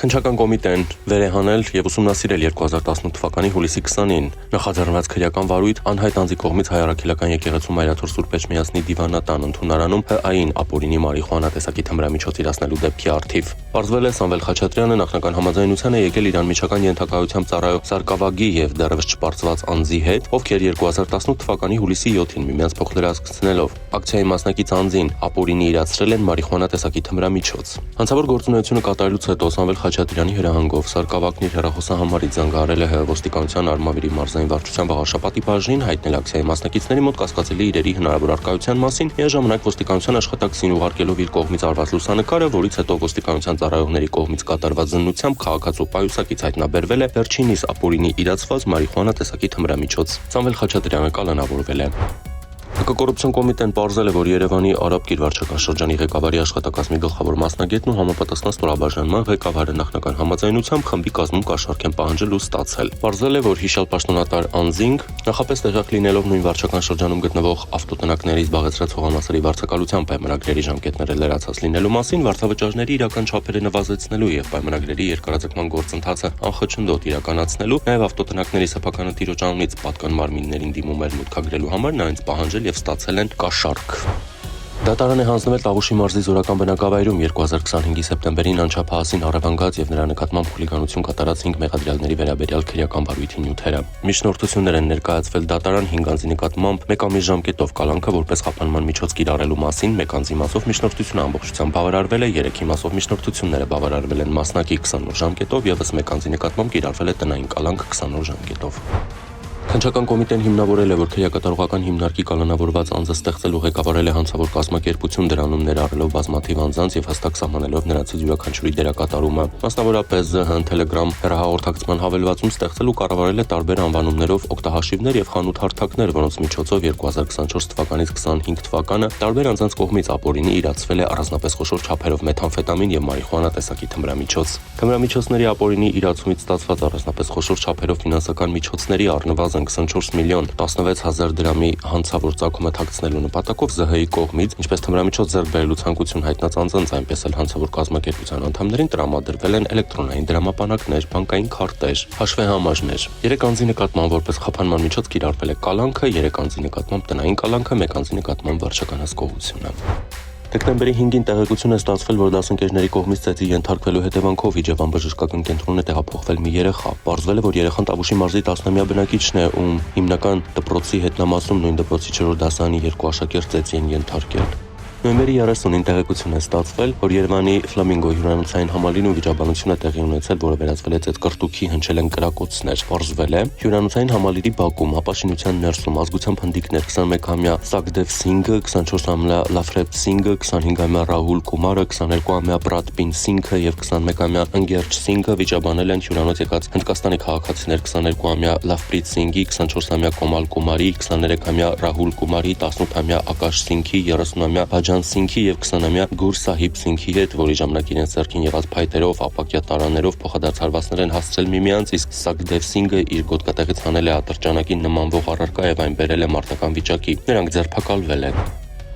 Քննչական կոմիտեն վեր է հանել եւ ուսումնասիրել 2018 թվականի հուլիսի 20-ին նախաձեռնված քրեական վարույթ անհայտ անձի կողմից Հայ Առաքելական եկեղեցու Մայրաթոր Սուրբ Էջմիածնի դիվանատան ընդունարանում ՀԱԻ-ին ապօրինի մարիխուանա տեսակի թմրամիջոց իրացնելու դեպքի առթիվ։ Պարզվել է Սամվել Խաչատրյանը նախնական համաձայնության է եկել իր անմիջական ենթակայությամբ ծառայող Սարգսակի եւ դեռևս չպարծված անձի հետ, ովքեր 2018 թվականի հուլիսի 7-ին միմյանց փոխլրացնելով ակցիայի մասնակից անձին ապօրինի իրացրել են մարիխուանա տեսակի թմրամիջոց։ Հանցավոր գործունեությունը կատարելուց հետո Սամվել Խաչատրյանի հրահանգով Սարգսակն իր հեռախոսահամարից զանգահարել է ոստիկանության Արմավիրի մարզային վարչության Վաղարշապատի բաժնին, հայտնել ակցիայի մասնակիցների մոտ կասկածելի իրերի հնարավոր առկայության մասին, միաժամանակ ոստիկանության աշխատակցին ուղարկելով իր կողմից արված լուսանկարը, որից հետո ոստիկանության ծառայողների կողմից կատարված զննությամբ քաղաքացու պայուսակից հայտնաբերվել է վերջինիս ապօրինի իրացված մարիխուանա տեսակի թմրամիջոց։ Սամվել Խաչատրյանը կալանավորվել է։ Հակակոռուպցիոն կոմիտեն պարզել է, որ Երևանի Արաբ Կիր վարչական շրջանի ղեկավարի աշխատակազմի գլխավոր մասնագետն ու համապատասխան ստորաբաժանման ղեկավարը նախնական համաձայնությամբ խմբի կազմում կաշառք են պահանջել ու ստացել։ Պարզել է, որ հիշյալ պաշտոնատար անձինք նախապես տեղյակ լինելով նույն վարչական շրջանում գտնվող ավտոտնակների զբաղեցրած հողամասերի վարձակալության պայմանագրերի ժամկետները լրացած լինելու մասին վարձավճարների իրական չափերը նվազեցնելու եւ պայմանագրերի երկարաձգման գործընթացը անխոչնդոտ իրականացնելու, նաեւ ավտոտնակների սեփականատիրոջ անունից պատկան մարմիններին դիմումներ մուտքագրելու համար նրանց պահանջել եւ ստացել են կաշառք։ Դատարան է հանձնվել Տավուշի մարզի Զորական բնակավայրում 2025-ի սեպտեմբերին անչափահասին առևանգած եւ նրա նկատմամբ խուլիգանություն կատարած 5 մեղադրյալների վերաբերյալ քրեական վարույթի նյութերը։ Միջնորդություններ են ներկայացվել դատարան 5 անձի նկատմամբ 1 ամիս ժամկետով կալանքը որպես խափանման միջոց կիրառելու մասին, 1 անձի մասով միջնորդությունը ամբողջությամբ բավարարվել է, 3-ի մասով միջնորդությունները բավարարվել են մասնակի 20 օր ժամկետով, եւս 1 անձի նկատմամբ կիրառվել է տնային կալանք 20 օր ժամկետով։ Քննչական կոմիտեն հիմնավորել է, որ քրեակատարողական հիմնարկի կալանավորված անձը ստեղծել ու ղեկավարել է հանցավոր կազմակերպություն դրանում ներառելով բազմաթիվ անձանց եւ հստակ սահմանելով նրանցից յուրաքանչյուրի դերակատարումը։ Մասնավորապես ԶՀ Telegram հեռահաղորդակցման հավելվածում ստեղծել ու կառավարել է տարբեր անվանումներով օգտահաշիվներ եւ խանութ-հարթակներ, որոնց միջոցով 2024 թվականից 25 թվականը տարբեր անձանց կողմից ապօրինի իրացվել է առանձնապես խոշոր չափերով մեթամֆետամին եւ մարիխուանա տեսակի թմրամիջոց։ Թմրամիջոցների ապօրինի իրացումից ստացված առանձնապես խոշոր չափերով ֆինանսական միջոցների առնվազն 24 միլիոն 16 հազար դրամի հանցավոր ծագումը թաքցնելու նպատակով ԶՀ-ի կողմից, ինչպես թմրամիջոց ձեռք բերելու ցանկություն հայտնած անձանց, այնպես էլ հանցավոր կազմակերպության անդամներին տրամադրվել են էլեկտրոնային դրամապանակներ, բանկային քարտեր, հաշվեհամարներ։ 3 անձի նկատմամբ որպես խափանման միջոց կիրառվել է կալանքը, 3 անձի նկատմամբ տնային կալանքը, 1 անձի նկատմամբ վարչական հսկողությունը։ Դեկտեմբերի 5-ին տեղեկություն է ստացվել, որ դասընկերների կողմից ծեծի ենթարկվելու հետևանքով Իջևան բժշկական կենտրոն է տեղափոխվել մի երեխա։ Պարզվել է, որ երեխան Տավուշի մարզի 10-ամյա բնակիչն է, ում հիմնական դպրոցի հետնամասում նույն դպրոցի 4-րդ դասարանի 2 աշակերտ ծեծի են ենթարկել։ Նոյեմբերի 30-ին տեղեկություն է ստացվել, որ Երևանի Ֆլամինգո հյուրանոցային համալիրում վիճաբանություն է տեղի ունեցել, որը վերածվել է ծեծկրտուքի, հնչել են կրակոցներ։ Պարզվել է, հյուրանոցային համալիրի բակում հապաշինության ներսում ազգությամբ հնդիկներ 21-ամյա Սագդև Սինգը, 24-ամյա Լաֆրեդ Սինգը, 25-ամյա Ռահուլ Կումարը, 22-ամյա Բրադպին Սինգը եւ 21-ամյա Ընգերջ Սինգը վիճաբանել են հյուրանոց եկած Հնդկաստանի քաղաքացիներ 22-ամյա Լավպրիտ Սինգի, 24-ամյա Կոմալ Կումարի, 23-ամյա Ռահուլ Կումարի, 18-ամյա Ակաշ Սինգի, 30-ամյա Սինգի եւ 20-ամյա Գուր Սահիբ Սինգի հետ, որի ժամանակ իրենց ձեռքին եղած փայտերով, ապակյա տարաներով փոխադարձ հարվածներ են հասցրել միմյանց, իսկ Սագդև Սինգը իր գոտկատեղից հանել է ատրճանակին նմանվող առարկա եւ այն բերել է մարտական վիճակի։ Նրանք ձերբակալվել են։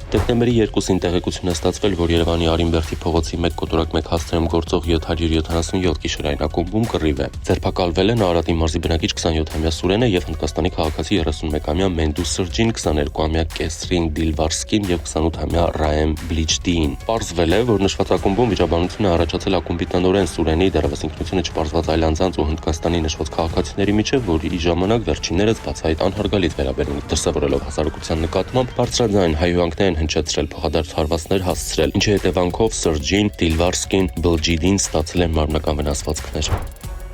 Դեկտեմբերի 2-ին տեղեկություն է ստացվել, որ Երևանի Արինբերդի փողոցի 1/1 հասցրեմ գործող 777 գիշերային ակումբում կռիվ է։ Ձերբակալվել են Արարատի մարզի բնակիչ 27-ամյա Սուրենը եւ Հնդկաստանի քաղաքացի 31-ամյա Մենդու Սրջին, 22-ամյա Կեսրին Դիլվարսկին եւ 28-ամյա Ռաեմ Բլիչդին։ Պարզվել է, որ նշված ակումբում վիճաբանություն է առաջացել ակումբի տնօրեն Սուրենի, դեռևս ինքնությունը չպարզված այլ անձանց ու Հնդկաստանի նշված քաղաքացիների միջև, որի ժամանակ վերջիններս բացահայտ անհարգալից վերաբերմունք դրսևորելով հասարակության նկատմամբ բարձրաձայն հայհոյանքներ հնչեցրել, փոխադարձ հարվածներ հասցրել, ինչի հետևանքով Սրջին, Դիլվարսկին, Բլջիդին ստացել են մարմնական վնասվածքներ։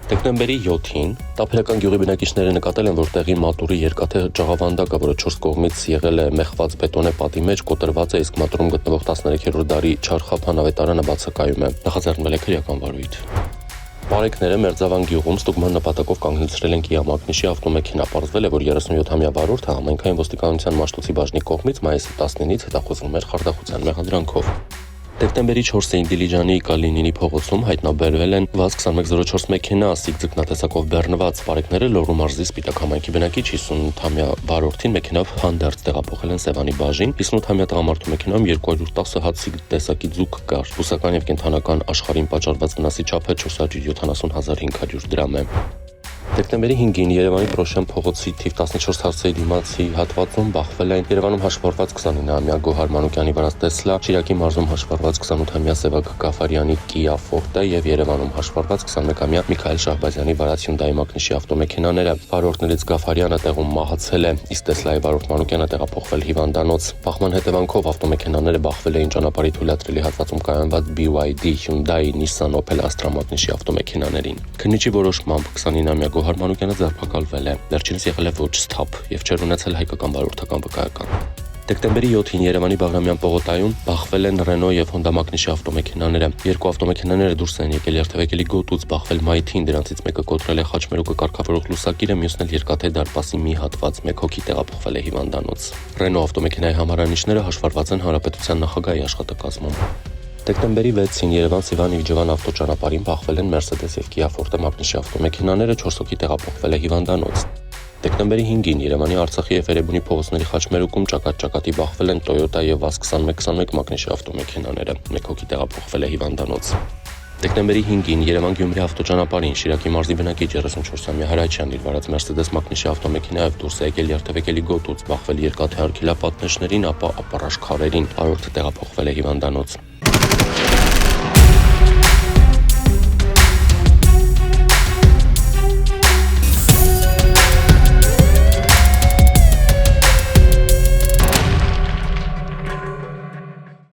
Դեկտեմբերի 7-ին Տափերական գյուղի բնակիչները նկատել են, որ տեղի մատուրի երկաթե ջաղավանդակը, որը 4 կողմից եղել է մեխված բետոնե պատի մեջ, կոտրված է, իսկ մատուրում գտնվող 13-րդ դարի Չարխափան ավետարանը բացակայում է։ Նախաձեռնվել է քրեական վարույթ։ Բարեկները Մերձավան գյուղում ստուգման նպատակով կանգնեցրել են Kia Magnish-ի ավտոմեքենա։ Պարզվել է, որ 37-ամյա վարորդը համայնքային ոստիկանության Մաշտոցի բաժնի կողմից մայիսի 19-ից հետախուզվում էր խարդախության մեղադրանքով։ Դեկտեմբերի 4-ին Դիլիջանի Կալինինի փողոցում հայտնաբերվել են ՎԱԶ-2104 մեքենա, սիկ ձկնատեսակով բեռնված։ Բարեկները Լոռու մարզի Սպիտակ համայնքի բնակիչ 58-ամյա վարորդին մեքենայով հանդերձ տեղափոխել են Սևանի բաժին, 58-ամյա տղամարդու մեքենայում 210 հատ սիկ տեսակի ձուկ կար։ Բուսական եւ կենթանական աշխարհին պատճառված վնասի չափը 470,500 դրամ է։ Դեկտեմբերի 5-ին Երևանի Պրոշյան փողոցի թիվ 14 հարցերի դիմացի հատվածում բախվել են Երևանում հաշվառված 29-ամյա Գոհար Մանուկյանի վարած Տեսլա, Շիրակի մարզում հաշվառված 28-ամյա Սևակ Գաֆարյանի Kia Forte եւ Երևանում հաշվառված 21-ամյա Միքայել Շահբազյանի վարած Hyundai մակնիշի ավտոմեքենաները։ Վարորդներից Գաֆարյանը տեղում մահացել է, իսկ Տեսլայի վարորդ Մանուկյանը տեղափոխվել հիվանդանոց։ Բախման հետևանքով ավտոմեքենաները բախվել էին ճանապարհի թույլատրելի հատվածում կայանված BYD, Hyundai, Nissan, Opel Astra մակնիշի ավտոմեքենաներին։ Քննիչի որոշմամբ 29-ամյա Գոհար Մանուկյանը ձերբակալվել է, վերջինս եղել է ոչ սթափ եւ չէր ունեցել հայկական վարորդական վկայական։ Դեկտեմբերի 7-ին Երևանի Բաղրամյան պողոտայում բախվել են Ռենո եւ Հոնդա մակնիշի ավտոմեքենաները։ Երկու ավտոմեքենաները դուրս են եկել երթևեկելի գոտուց, բախվել մայթին, դրանցից մեկը կոտրել է խաչմերուկը կարգավորող լուսակիրը, մյուսն էլ երկաթե դարպասի մի հատված, մեկ հոգի տեղափոխվել է հիվանդանոց։ Ռենո ավտոմեքենայի համարանիշները հաշվառված են Հանրապետության նախագահի աշխատակազմում։ Դեկտեմբերի 6-ին Երևան-Սիվան Իվջևան ավտոճանապարհին բախվել են Mercedes եւ Kia Forte մակնիշի ավտոմեքենաները, 4 հոգի տեղափոխվել է հիվանդանոց։ Դեկտեմբերի 5-ին Երևանի Արցախի եւ Էրեբունի փողոցների խաչմերուկում ճակատ-ճակատի բախվել են Toyota եւ VAZ-2121 մակնիշի ավտոմեքենաները, 1 հոգի տեղափոխվել է հիվանդանոց։ Դեկտեմբերի 5-ին Երևան-Գյումրի ավտոճանապարհին Շիրակի մարզի բնակիչ 34-ամյա Հրաչյանն իր վարած Mercedes մակնիշի ավտոմեքենայով դուրս է եկել երթևեկելի գոտուց, բախվել երկաթե արգելապատնեշներին, ապա ապառաշ քարերին, վարորդը տեղափոխվել է հիվանդանոց։